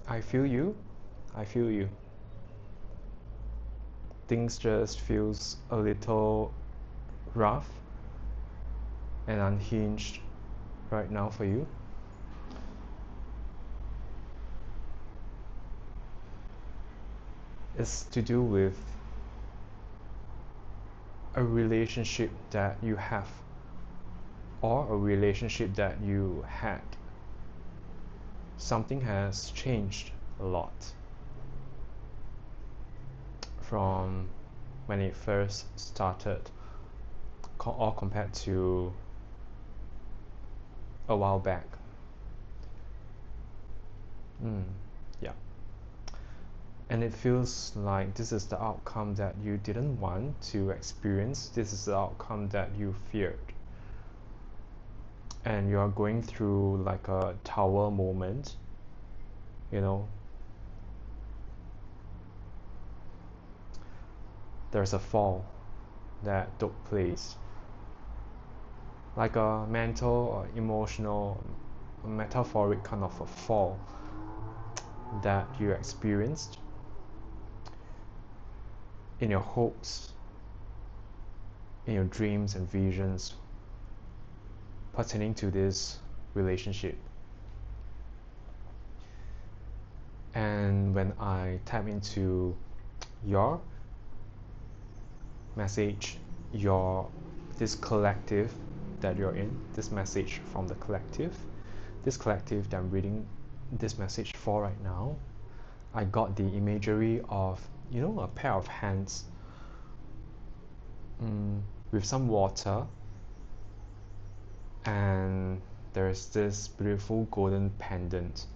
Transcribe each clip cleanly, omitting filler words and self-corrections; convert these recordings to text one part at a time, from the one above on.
I feel you. I feel you. Things just feels a little rough and unhinged right now for you. It's to do with a relationship that you have or a relationship that you had. Something has changed a lot from when it first started or compared to a while back. Yeah. And it feels like this is the outcome that you didn't want to experience. This is the outcome that you feared. And you are going through like a tower moment, you know. There's a fall that took place, like a mental or emotional, metaphoric kind of a fall that you experienced in your hopes, in your dreams and visions pertaining to this relationship. And when I tap into your message, this collective that you're in, this message from the collective, this collective that I'm reading this message for right now, I got the imagery of, you know, a pair of hands with some water, and there's this beautiful golden pendant.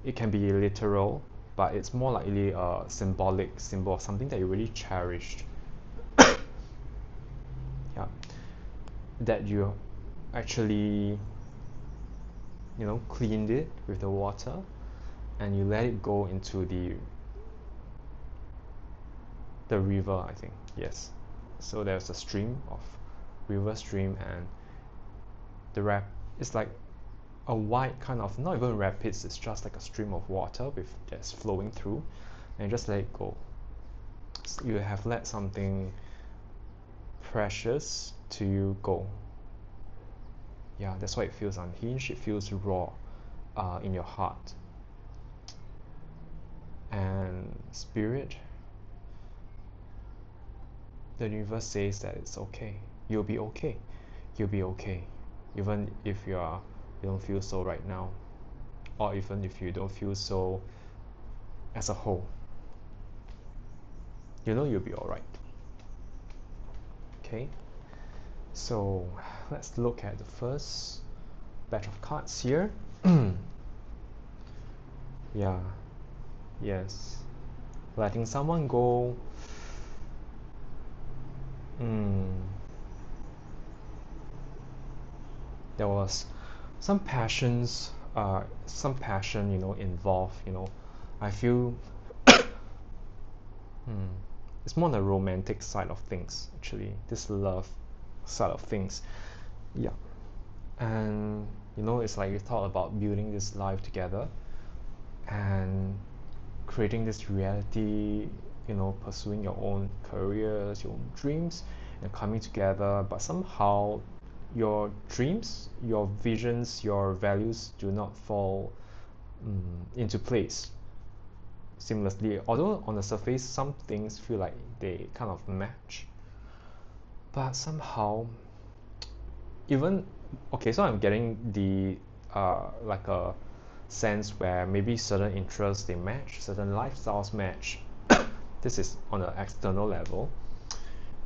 It can be literal, but it's more likely a symbolic symbol of something that you really cherished. Yeah, that you actually, you know, cleaned it with the water and you let it go into the river, I think. Yes, so there's a stream of river stream, and it's like a wide kind of, not even rapids, it's just like a stream of water that's flowing through, and just let it go. So you have let something precious to you go. Yeah, that's why it feels unhinged. It feels raw in your heart. And spirit, the universe says that it's okay. You'll be okay. You'll be okay, even if you don't feel so right now, or even if you don't feel so as a whole. You know you'll be all right. Okay. So let's look at the first batch of cards here. Yeah. Yes. Letting someone go. There was some passion, you know, involved. You know, I feel it's more on the romantic side of things, actually. This love side of things. Yeah. And you know, it's like you thought about building this life together and creating this reality, you know, pursuing your own careers, your own dreams, and coming together. But somehow your dreams, your visions, your values do not fall into place seamlessly. Although on the surface some things feel like they kind of match, but somehow, even okay, so I'm getting the like a sense where maybe certain interests they match, certain lifestyles match. This is on an external level,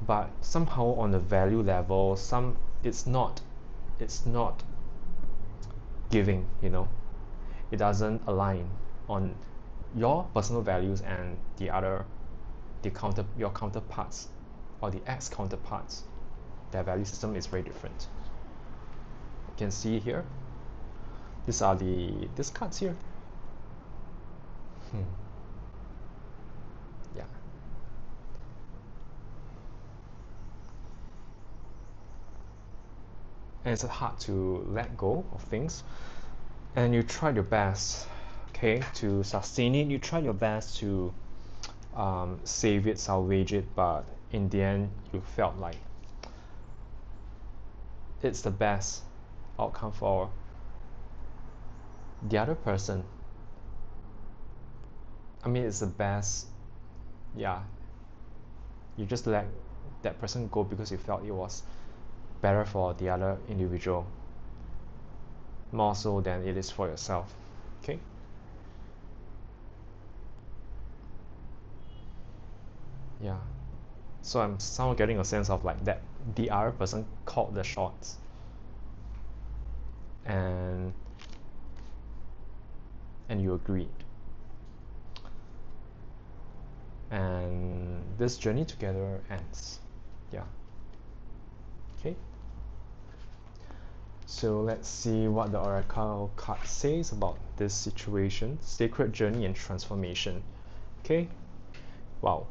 but somehow on the value level, it's not giving, you know. It doesn't align on your personal values and your counterparts, or the ex counterparts. Their value system is very different. You can see here, these are these cards here. Yeah. And it's hard to let go of things, and you tried your best. okay, to sustain it. You try your best to save it, salvage it, but in the end you felt like it's the best outcome for the other person. I mean, it's the best. Yeah, you just let that person go because you felt it was better for the other individual, more so than it is for yourself. Okay. Yeah, so I'm somehow getting a sense of like that the other person called the shots, and you agreed, and this journey together ends. Yeah. Okay, so let's see what the oracle card says about this situation: sacred journey and transformation. Okay, wow.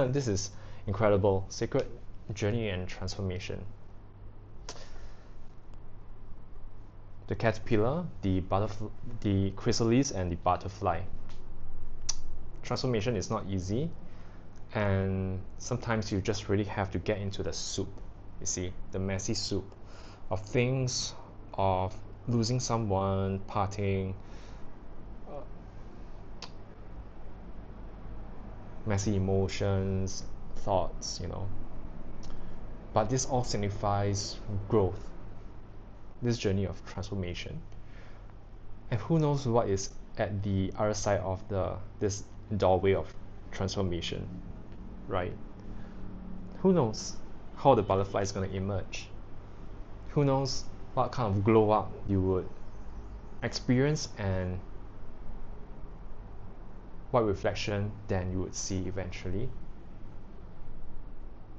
This is incredible. Sacred journey and transformation. The caterpillar, the butterfly, the chrysalis, and the butterfly. Transformation is not easy, and sometimes you just really have to get into the soup. You see, the messy soup of things, of losing someone, parting, messy emotions, thoughts, but this all signifies growth, this journey of transformation. And who knows what is at the other side of this doorway of transformation, right? Who knows how the butterfly is going to emerge? Who knows what kind of glow up you would experience, and what reflection then you would see eventually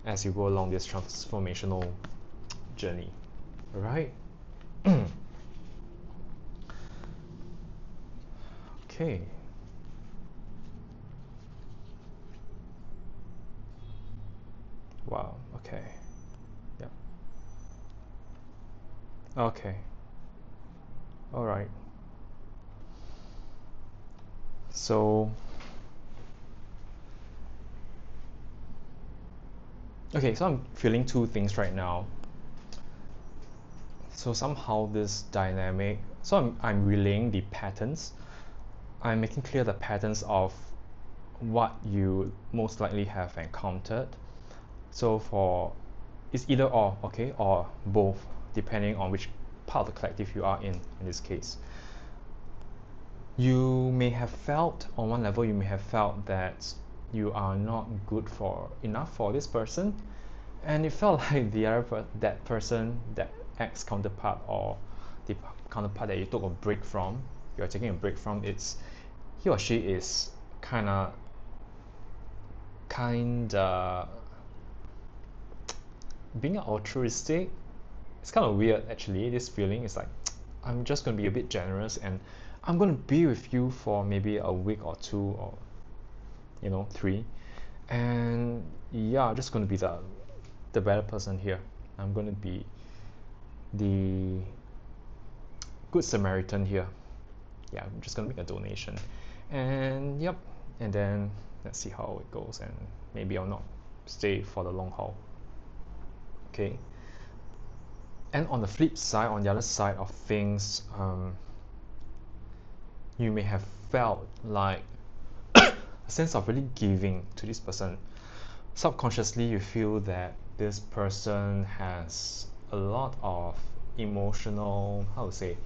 as you go along this transformational journey, right? Okay. Wow. Okay. Yep. Okay. All right. So, okay, so I'm feeling two things right now. So somehow this dynamic, so I'm relaying the patterns. I'm making clear the patterns of what you most likely have encountered. So it's either or, okay, or both, depending on which part of the collective you are in this case. You may have felt, on one level, you may have felt that you are not good for enough for this person, and it felt like that person, that ex counterpart, or the counterpart that you took a break from, you're taking a break from, he or she is kinda being altruistic. It's kind of weird actually. This feeling is like, I'm just going to be a bit generous, and I'm going to be with you for maybe a week or two, or 3, and yeah, I'm just going to be the better person here. I'm going to be the good Samaritan here. Yeah, I'm just going to make a donation, and yep, and then let's see how it goes, and maybe I'll not stay for the long haul. Okay. And on the flip side, on the other side of things, you may have felt like a sense of really giving to this person. Subconsciously, you feel that this person has a lot of emotional, how to say,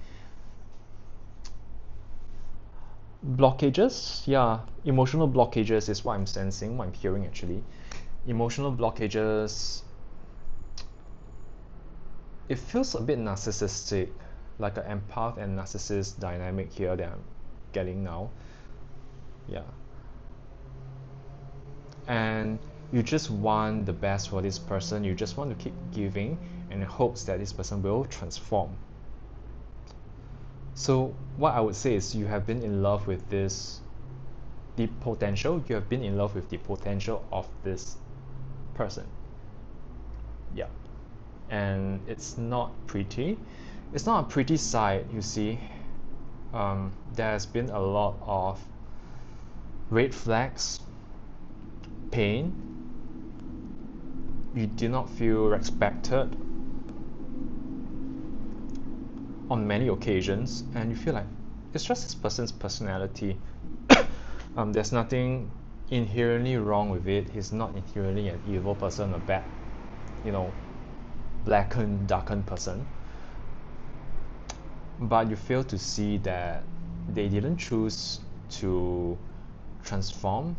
blockages. Yeah, emotional blockages is what I'm sensing, what I'm hearing actually. Emotional blockages. It feels a bit narcissistic, like an empath and narcissist dynamic here that I'm getting now. Yeah. And you just want the best for this person. You just want to keep giving in hopes that this person will transform. So what I would say is you have been in love with the potential. You have been in love with the potential of this person. Yeah. And it's not pretty. It's not a pretty sight, you see. there's been a lot of red flags, pain, you do not feel respected on many occasions, and you feel like it's just this person's personality. There's nothing inherently wrong with it. He's not inherently an evil person, a bad, you know, blackened, darkened person. But you fail to see that they didn't choose to transform,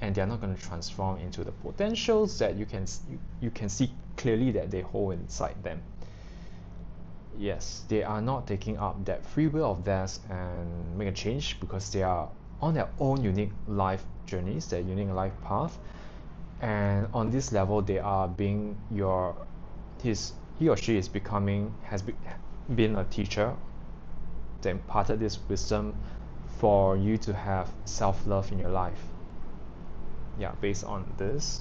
and they're not going to transform into the potentials that you can see clearly that they hold inside them. Yes, they are not taking up that free will of theirs and make a change because they are on their own unique life journeys, their unique life path, and on this level they are being he or she is been a teacher that imparted this wisdom for you to have self-love in your life. Yeah, based on this,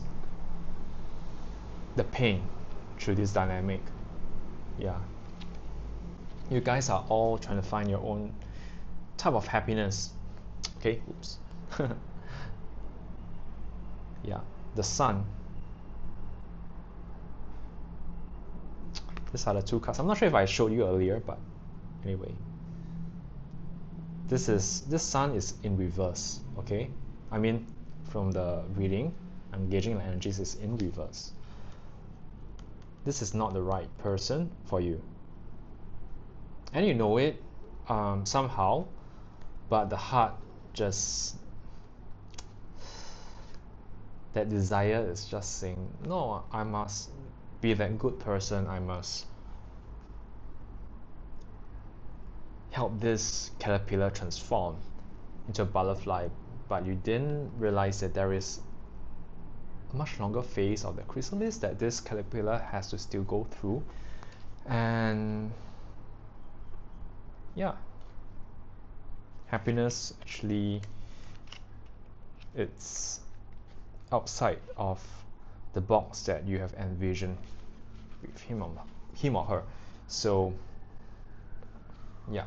the pain through this dynamic. Yeah, you guys are all trying to find your own type of happiness. Okay, oops. Yeah, the sun. These are the two cards. I'm not sure if I showed you earlier, but anyway, this sun is in reverse. Okay, I mean, from the reading, I'm gauging the energies is in reverse. This is not the right person for you, and you know it somehow, but the heart just, that desire is just saying, no, I must be that good person, I must help this caterpillar transform into a butterfly. But you didn't realize that there is a much longer phase of the chrysalis that this caterpillar has to still go through. And yeah, happiness actually, it's outside of the box that you have envisioned with him or her. So yeah,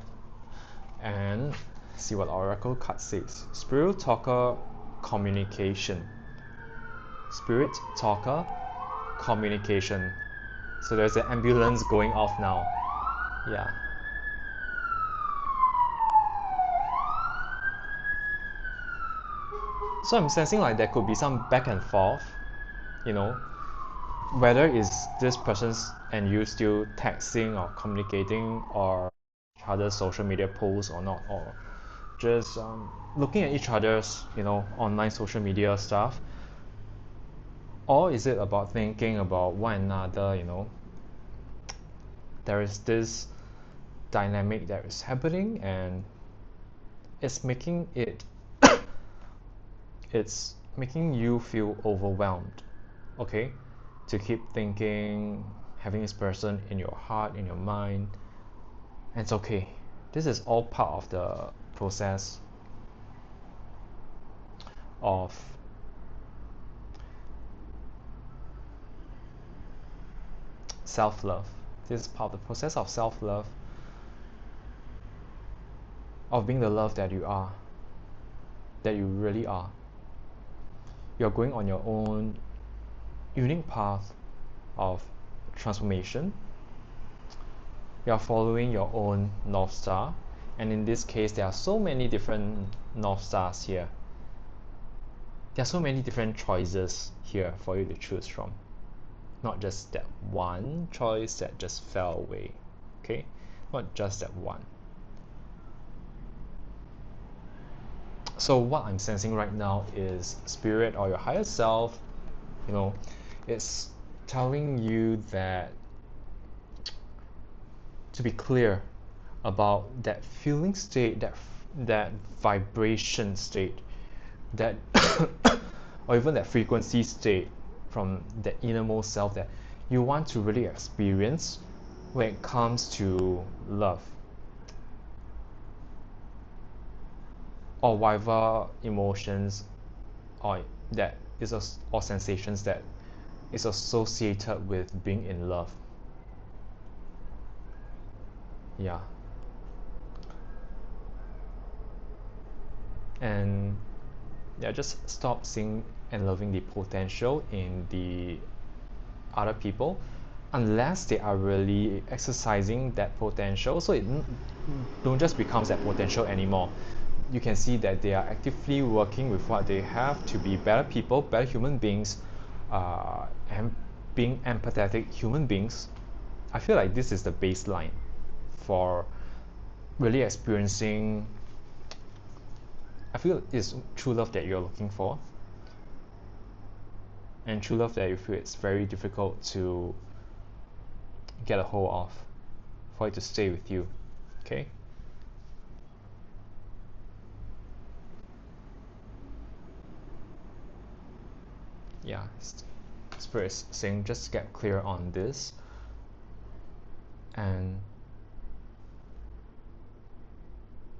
and see what oracle card says. Spirit talker, communication. Spirit talker, communication. So there's an ambulance going off now. Yeah. So I'm sensing like there could be some back and forth, you know, whether is this person's and you still texting or communicating or each other's social media posts or not, or just looking at each other's, you know, online social media stuff, or is it about thinking about one another, you know? There is this dynamic that is happening, and it's making it's making you feel overwhelmed, okay, to keep thinking, having this person in your heart, in your mind. And it's okay, this is all part of the process of self-love. This is part of the process of self-love, of being the love that you are, that you really are. You're going on your own unique path of transformation. You're following your own North Star, and in this case there are so many different North Stars here. There are so many different choices here for you to choose from, not just that one choice that just fell away. Okay, not just that one. So what I'm sensing right now is spirit or your higher self, you know, it's telling you that to be clear about that feeling state, that vibration state, that or even that frequency state from the innermost self that you want to really experience when it comes to love, or whatever emotions or that is or sensations that is associated with being in love. Yeah. And yeah, just stop seeing and loving the potential in the other people unless they are really exercising that potential, so it don't just becomes that potential anymore. You can see that they are actively working with what they have to be better people, better human beings, and being empathetic human beings. I feel like this is the baseline for really experiencing. I feel it's true love that you're looking for, and true love that you feel it's very difficult to get a hold of, for it to stay with you. Okay. Yeah, Spirit is saying just get clear on this, and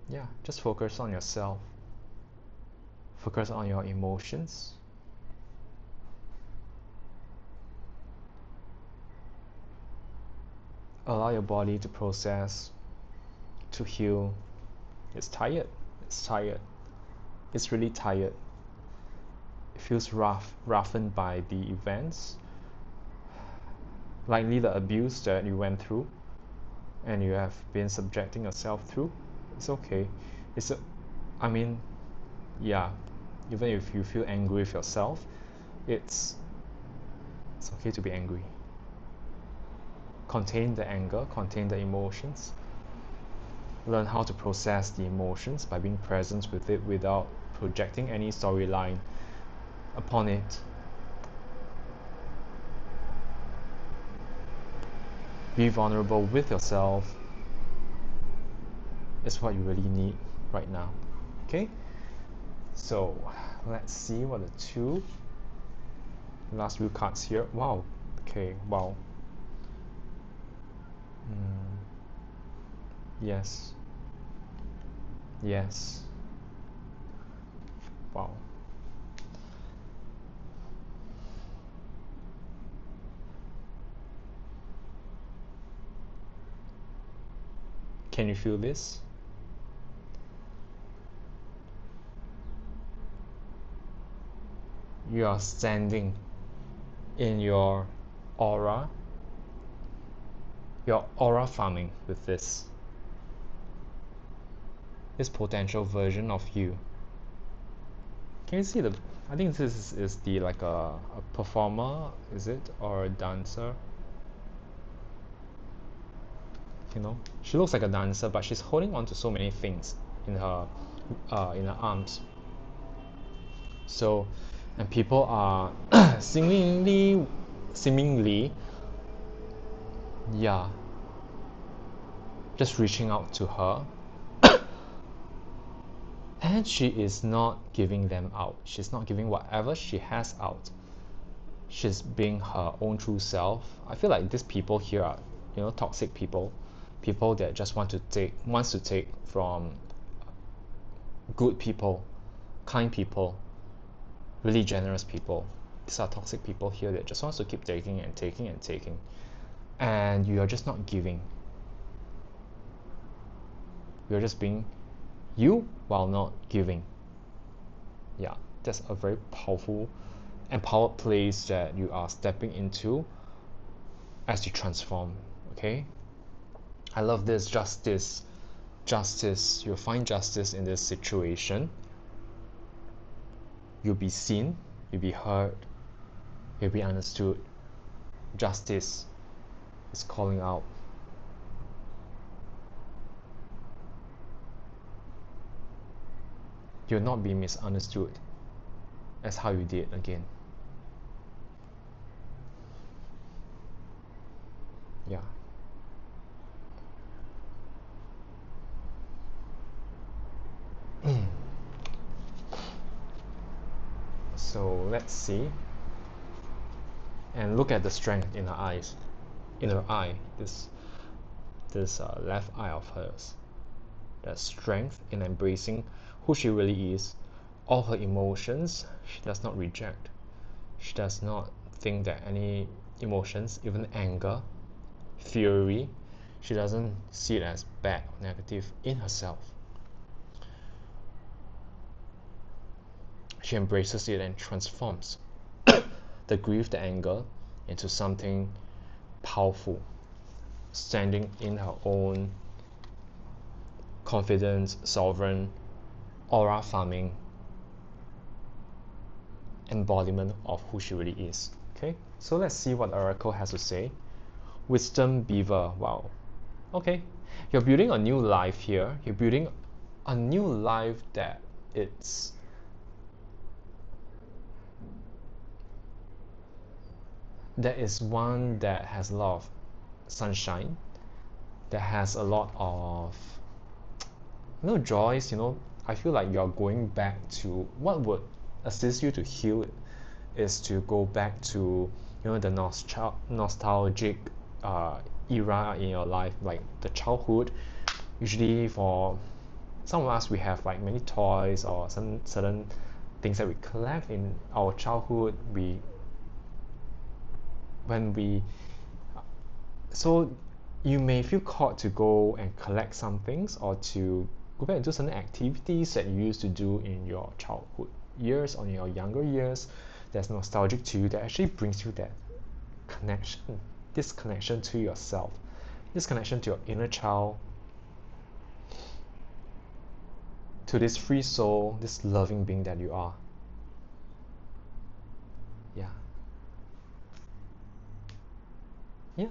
yeah, just focus on yourself, focus on your emotions. Allow your body to process, to heal. It's tired, it's tired, it's really tired. It feels roughened by the events, likely the abuse that you went through and you have been subjecting yourself through. It's okay. It's a, I mean, yeah, even if you feel angry with yourself, it's okay to be angry. Contain the anger, contain the emotions. Learn how to process the emotions by being present with it without projecting any storyline upon it. Be vulnerable with yourself. Is what you really need right now. Okay? So let's see what the two last few cards here. Wow. Okay, wow. Yes. Yes. Wow. Can you feel this? You are standing in your aura, farming with this potential version of you. Can you see the? I think this is the like a performer, is it, or a dancer? You know, she looks like a dancer, but she's holding on to so many things in her arms. So, and people are seemingly, yeah, just reaching out to her, and she is not giving them out. She's not giving whatever she has out. She's being her own true self. I feel like these people here are, toxic people, people that just wants to take from good people, kind people, really generous people. These are toxic people here that just wants to keep taking and taking and taking, and you are just not giving. You're just being you while not giving. Yeah, that's a very powerful, empowered place that you are stepping into as you transform. Okay, I love this justice. You'll find justice in this situation. You'll be seen, you'll be heard, you'll be understood. Justice is calling out. You'll not be misunderstood as how you did again. Yeah. So let's see and look at the strength in her eyes, in her eye, this left eye of hers. That strength in embracing who she really is, all her emotions. She does not reject. She does not think that any emotions, even anger, fury, she doesn't see it as bad or negative in herself. She embraces it and transforms the grief, the anger, into something powerful, standing in her own confident, sovereign, aura farming embodiment of who she really is. Okay, so let's see what Oracle has to say. Wisdom Beaver. Wow. Okay, you're building a new life here. You're building a new life that it's that is one that has a lot of sunshine, that has a lot of joys. I feel like you're going back to what would assist you to heal it is to go back to the nostalgic era in your life, like the childhood. Usually for some of us, we have like many toys or some certain things that we collect in our childhood. So you may feel called to go and collect some things, or to go back and do certain activities that you used to do in your childhood years or in your younger years that's nostalgic to you, that actually brings you that connection, this connection to yourself, this connection to your inner child, to this free soul, this loving being that you are. Yeah. Yeah,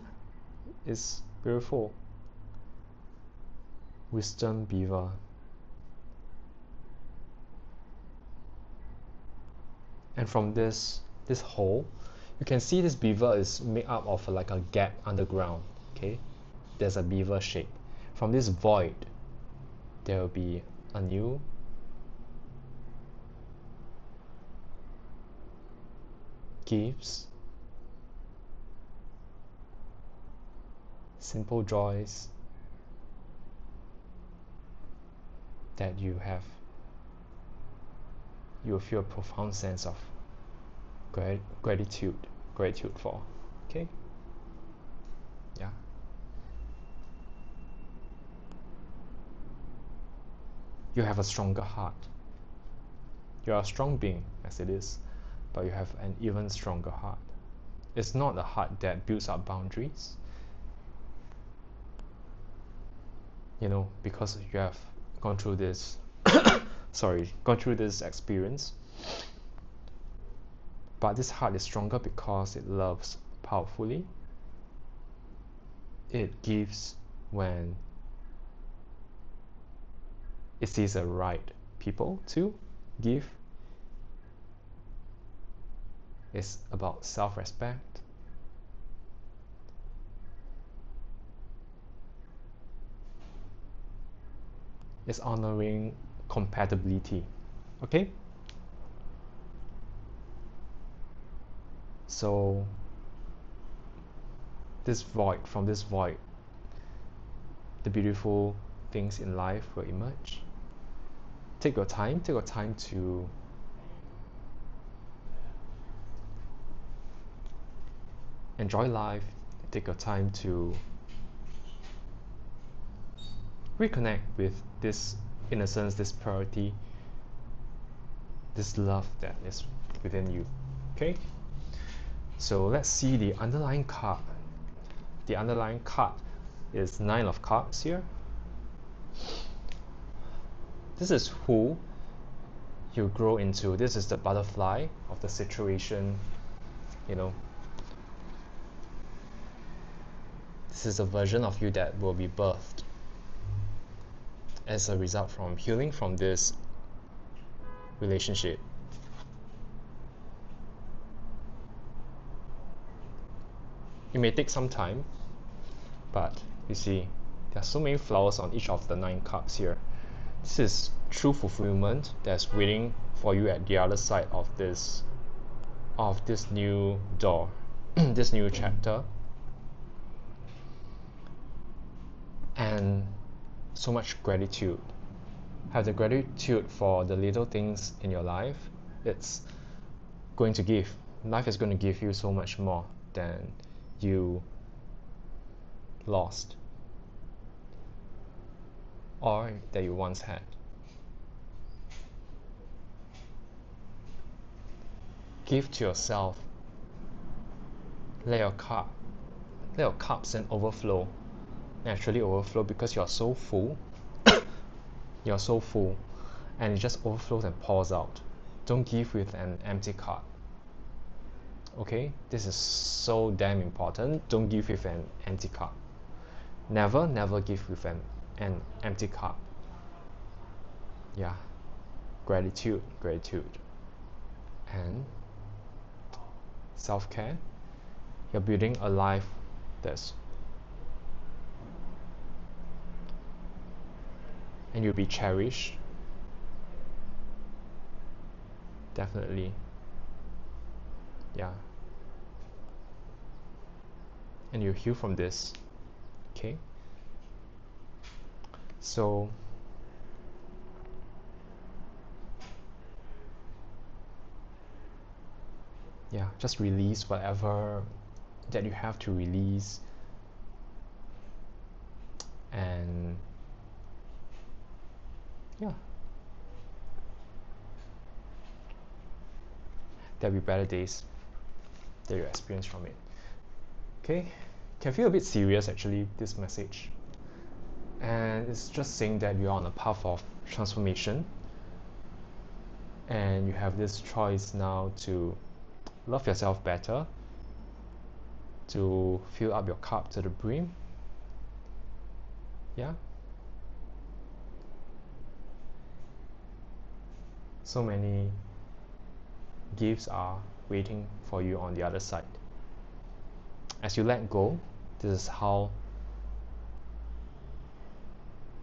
it's beautiful. Wisdom Beaver. And from this hole, you can see this beaver is made up of like a gap underground. Okay, there's a beaver shape. From this void, there will be a new gifts, simple joys that you will feel a profound sense of gratitude for. Okay. Yeah. You have a stronger heart. You're a strong being as it is, but you have an even stronger heart. It's not a heart that builds up boundaries, because you have gone through this experience. But this heart is stronger because it loves powerfully. It gives when it sees the right people to give. It's about self-respect. It's honoring compatibility. Okay? So from this void, the beautiful things in life will emerge. Take your time to enjoy life. Take your time to reconnect with this innocence, this purity, this love that is within you. Okay? So let's see the underlying card. The underlying card is 9 of Cups here. This is who you grow into. This is the butterfly of the situation. This is a version of you that will be birthed as a result from healing from this relationship. It may take some time, but you see, there are so many flowers on each of the 9 cups here. This is true fulfillment that's waiting for you at the other side of this new door, this new chapter. And so much gratitude. Have the gratitude for the little things in your life. It's going to give. Life is going to give you so much more than you lost or that you once had. Give to yourself. Let your cups and overflow, naturally overflow, because you're so full. You're so full, and it just overflows and pours out. Don't give with an empty cup. Okay, this is so damn important. Don't give with an empty cup. Never give with an empty cup. Yeah, gratitude, and self-care. You're building a life that's, and you'll be cherished. Definitely. Yeah. And you heal from this. Okay. So yeah, just release whatever that you have to release, and yeah, there'll be better days that you experience from it. Okay, can feel a bit serious actually, this message, and it's just saying that you're on a path of transformation, and you have this choice now to love yourself better, to fill up your cup to the brim. Yeah, so many gifts are waiting for you on the other side. As you let go, this is how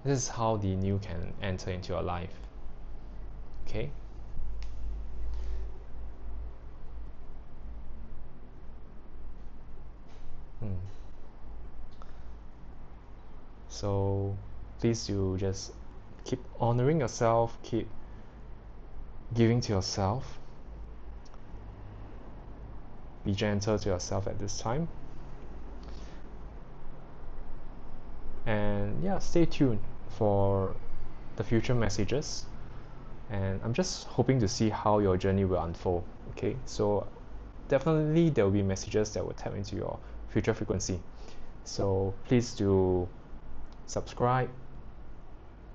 the new can enter into your life. Okay. So please, you just keep honoring yourself, keep giving to yourself, be gentle to yourself at this time, and yeah, stay tuned for the future messages, and I'm just hoping to see how your journey will unfold. Okay, so definitely there will be messages that will tap into your future frequency, so please do subscribe,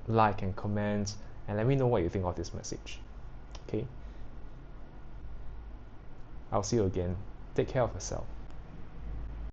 like and comment, and let me know what you think of this message. Okay, I'll see you again. Take care of yourself.